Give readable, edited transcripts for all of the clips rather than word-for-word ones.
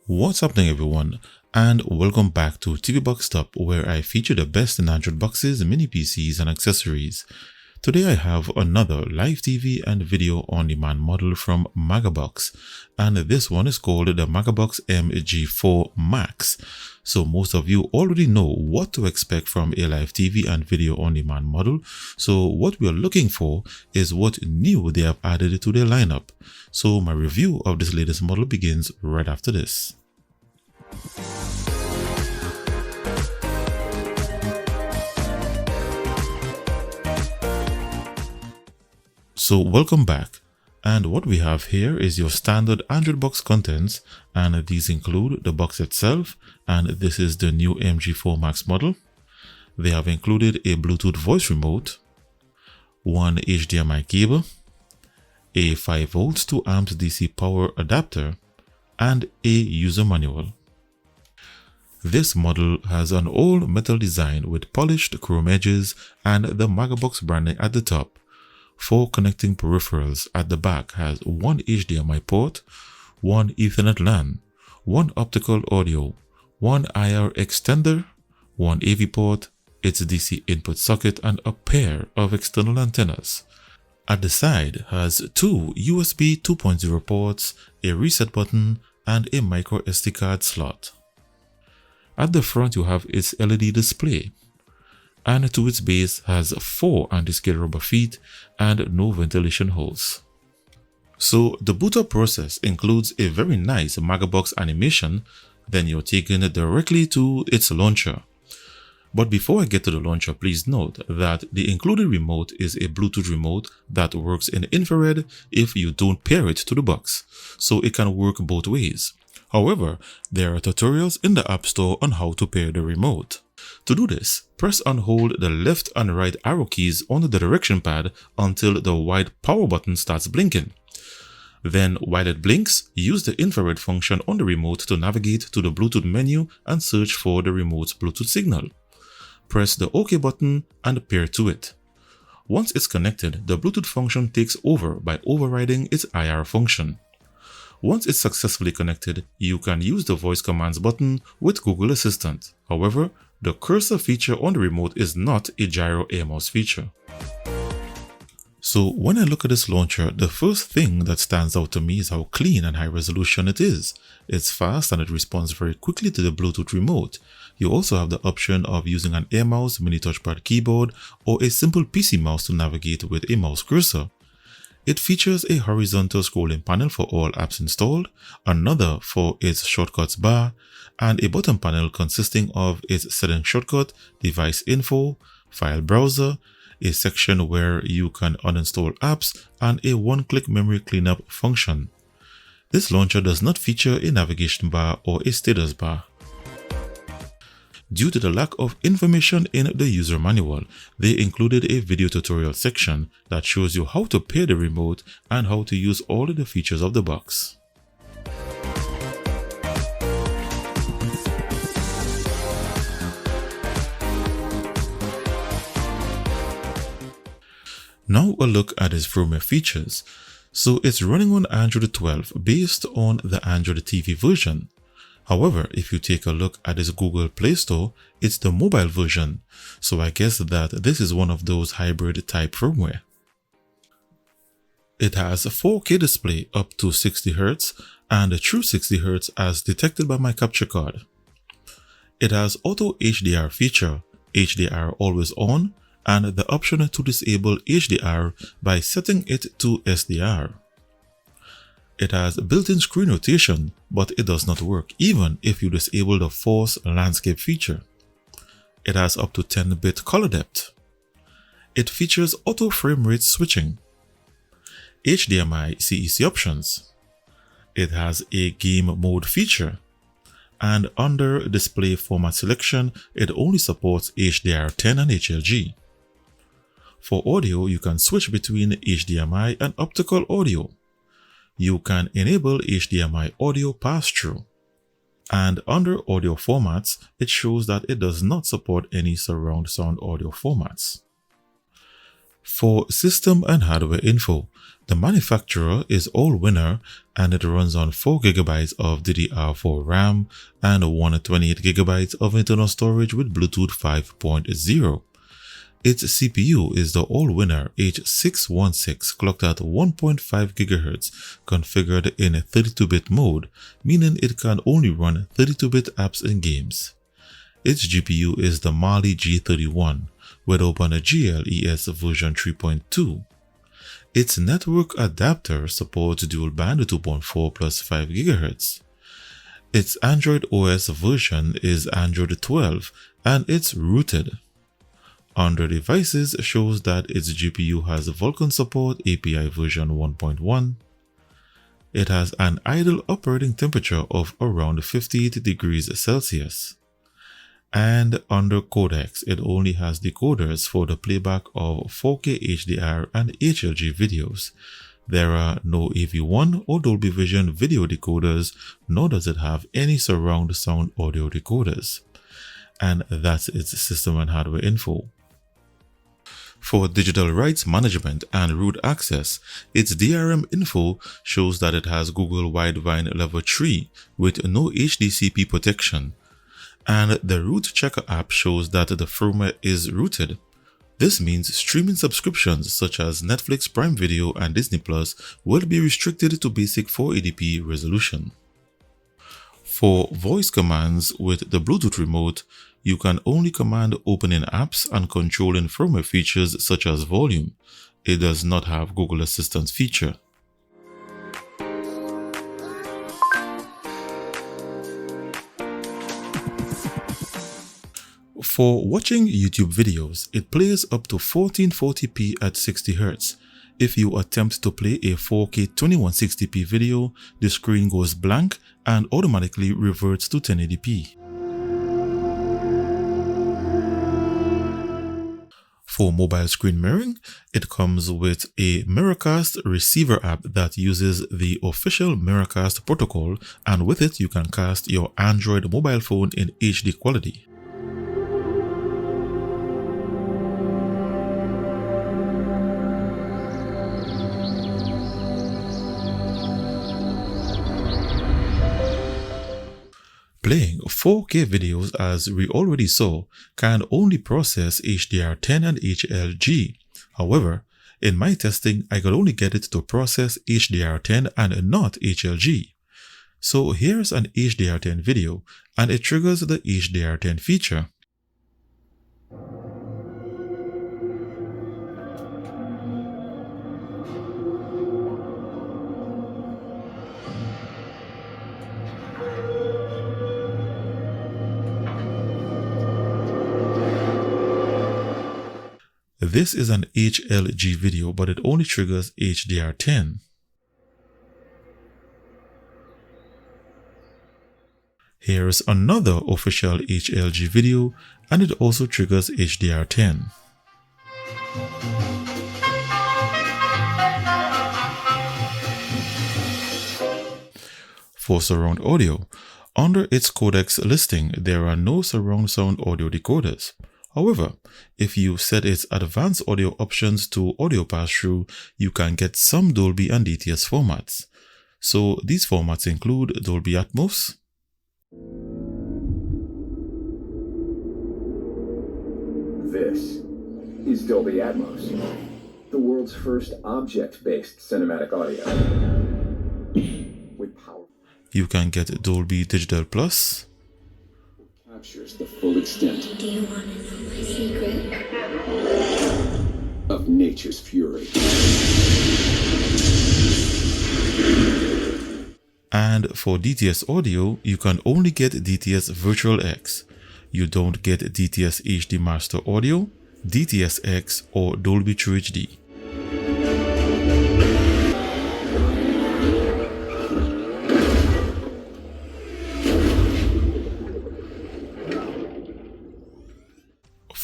What's happening, everyone, and welcome back to TV Box Top, where I feature the best in Android boxes, mini PCs and accessories. Today I have another live TV and video on demand model from MagaBox, and this one is called the MagaBox MG4 Max. So most of you already know what to expect from a live TV and video on demand model. So what we are looking for is what new they have added to their lineup. So my review of this latest model begins right after this. So welcome back, and what we have here is your standard Android box contents, and these include the box itself, and this is the new MG4 Max model. They have included a Bluetooth voice remote, one HDMI cable, a 5V 2A DC power adapter, and a user manual. This model has an all metal design with polished chrome edges and the MagaBox branding at the top. 4 connecting peripherals at the back has one HDMI port, one Ethernet LAN, one optical audio, one IR extender, one AV port, its DC input socket, and a pair of external antennas. At the side has 2 USB 2.0 ports, a reset button, and a micro SD card slot. At the front you have its LED display, and to its base has 4 anti-skid rubber feet and no ventilation holes. So the boot up process includes a very nice MagaBox animation, then you're taken directly to its launcher. But before I get to the launcher, please note that the included remote is a Bluetooth remote that works in infrared if you don't pair it to the box, so it can work both ways. However, there are tutorials in the App Store on how to pair the remote. To do this, press and hold the left and right arrow keys on the direction pad until the white power button starts blinking. Then, while it blinks, use the infrared function on the remote to navigate to the Bluetooth menu and search for the remote's Bluetooth signal. Press the OK button and pair to it. Once it's connected, the Bluetooth function takes over by overriding its IR function. Once it's successfully connected, you can use the voice commands button with Google Assistant. However, the cursor feature on the remote is not a gyro Atmos feature. So when I look at this launcher, the first thing that stands out to me is how clean and high resolution it is. It's fast and it responds very quickly to the Bluetooth remote. You also have the option of using an Air Mouse, mini touchpad keyboard, or a simple PC mouse to navigate with a mouse cursor. It features a horizontal scrolling panel for all apps installed, another for its shortcuts bar, and a button panel consisting of its setting shortcut, device info, file browser, a section where you can uninstall apps, and a one-click memory cleanup function. This launcher does not feature a navigation bar or a status bar. Due to the lack of information in the user manual, they included a video tutorial section that shows you how to pair the remote and how to use all of the features of the box. Now a look at its firmware features. So it's running on Android 12 based on the Android TV version. However, if you take a look at its Google Play Store, it's the mobile version, so I guess that this is one of those hybrid type firmware. It has a 4K display up to 60Hz and a true 60Hz as detected by my capture card. It has auto HDR feature, HDR always on, and the option to disable HDR by setting it to SDR. It has built-in screen rotation, but it does not work even if you disable the force landscape feature. It has up to 10-bit color depth. It features auto frame rate switching, HDMI CEC options. It has a game mode feature, and under display format selection, it only supports HDR10 and HLG. For audio, you can switch between HDMI and optical audio. You can enable HDMI audio pass-through. And under audio formats, it shows that it does not support any surround sound audio formats. For system and hardware info, The manufacturer is Allwinner and it runs on 4GB of DDR4 RAM and 128GB of internal storage with Bluetooth 5.0. Its CPU is the Allwinner H616 clocked at 1.5 GHz, configured in 32-bit mode, meaning it can only run 32-bit apps and games. Its GPU is the Mali G31 with Open GL ES version 3.2. Its network adapter supports dual band 2.4 plus 5 GHz. Its Android OS version is Android 12 and it's rooted. Under devices shows that its GPU has Vulkan support API version 1.1. It has an idle operating temperature of around 58 degrees Celsius. And under codecs, it only has decoders for the playback of 4K HDR and HLG videos. There are no AV1 or Dolby Vision video decoders, nor does it have any surround sound audio decoders. And that's its system and hardware info. For digital rights management and root access, its DRM info shows that it has Google Widevine Level 3 with no HDCP protection. And the Root Checker app shows that the firmware is rooted. This means streaming subscriptions such as Netflix Prime Video and Disney Plus will be restricted to basic 480p resolution. For voice commands with the Bluetooth remote, you can only command opening apps and controlling firmware features such as volume. It does not have Google Assistant feature. For watching YouTube videos, it plays up to 1440p at 60Hz. If you attempt to play a 4K 2160p video, the screen goes blank and automatically reverts to 1080p. For mobile screen mirroring, it comes with a Miracast receiver app that uses the official Miracast protocol, and with it you can cast your Android mobile phone in HD quality. Playing 4K videos, as we already saw, can only process HDR10 and HLG. However, in my testing, I could only get it to process HDR10 and not HLG. So here's an HDR10 video, and it triggers the HDR10 feature. This is an HLG video, but it only triggers HDR10. Here's another official HLG video, and it also triggers HDR10. For surround audio, under its codecs listing, there are no surround sound audio decoders. However, if you set its advanced audio options to audio pass-through, you can get some Dolby and DTS formats. So these formats include Dolby Atmos, This is Dolby Atmos, the world's first object-based cinematic audio. With power. You can get Dolby Digital Plus, Captures the full extent. Do you want to know my secret? Of nature's fury. and for DTS audio, you can only get DTS Virtual X. You don't get DTS HD Master Audio, DTS X, or Dolby True HD.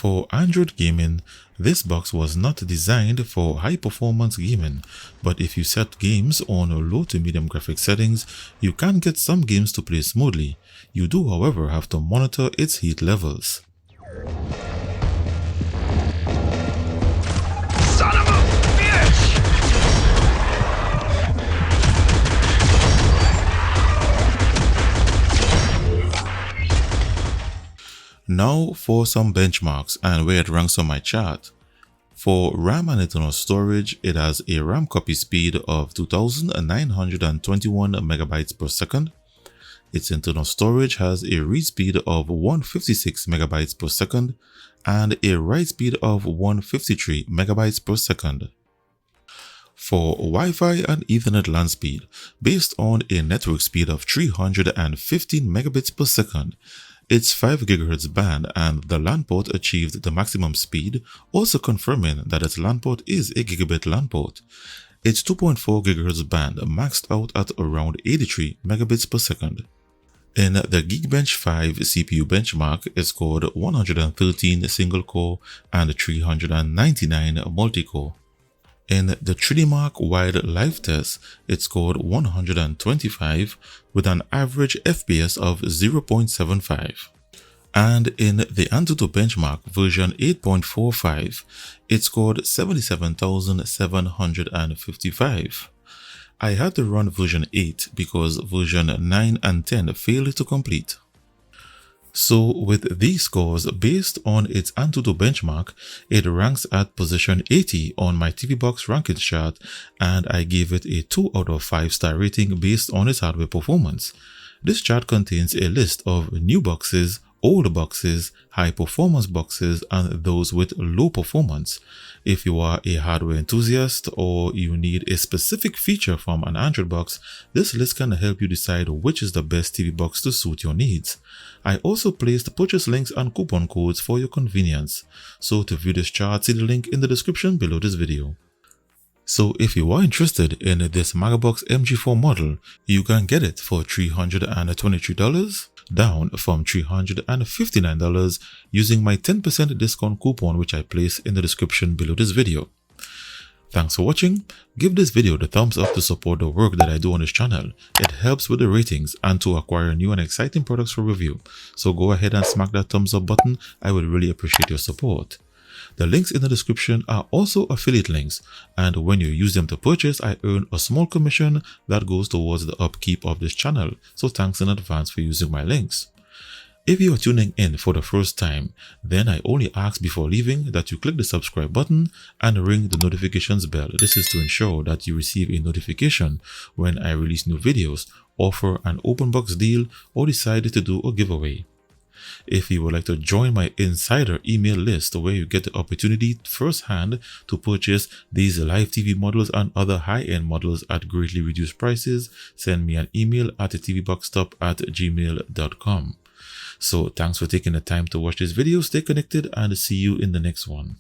For Android gaming, this box was not designed for high-performance gaming, but if you set games on low to medium graphics settings, you can get some games to play smoothly. You do, however, have to monitor its heat levels. Son of a bitch! Now for some benchmarks and where it ranks on my chart. For RAM and internal storage, it has a RAM copy speed of 2921 megabytes per second. Its internal storage has a read speed of 156 megabytes per second and a write speed of 153 megabytes per second. For Wi-Fi and Ethernet LAN speed, based on a network speed of 315 megabits per second, its 5 GHz band and the LAN port achieved the maximum speed, also confirming that its LAN port is a gigabit LAN port. Its 2.4 GHz band maxed out at around 83 megabits per second. In the Geekbench 5 CPU benchmark, it scored 113 single-core and 399 multi-core. In the 3DMark Wide Live test, it scored 125 with an average FPS of 0.75. And in the Antutu benchmark version 8.45, it scored 77,755. I had to run version 8 because version 9 and 10 failed to complete. So with these scores, based on its Antutu benchmark, it ranks at position 80 on my TV Box rankings chart, and I gave it a 2 out of 5 star rating based on its hardware performance. This chart contains a list of new boxes, old boxes, high performance boxes, and those with low performance. If you are a hardware enthusiast or you need a specific feature from an Android box, this list can help you decide which is the best TV box to suit your needs. I also placed purchase links and coupon codes for your convenience. So to view this chart, see the link in the description below this video. So if you are interested in this MagaBox MG4 model, you can get it for $323, down from $359 using my 10% discount coupon which I place in the description below this video. Thanks for watching. Give this video the thumbs up to support the work that I do on this channel. It helps with the ratings and to acquire new and exciting products for review. So go ahead and smack that thumbs up button. I would really appreciate your support. The links in the description are also affiliate links, and when you use them to purchase, I earn a small commission that goes towards the upkeep of this channel, so thanks in advance for using my links. If you are tuning in for the first time, then I only ask before leaving that you click the subscribe button and ring the notifications bell. This is to ensure that you receive a notification when I release new videos, offer an open box deal, or decide to do a giveaway. If you would like to join my insider email list where you get the opportunity firsthand to purchase these live TV models and other high-end models at greatly reduced prices, send me an email at tvboxstop@gmail.com. So thanks for taking the time to watch this video. Stay connected and see you in the next one.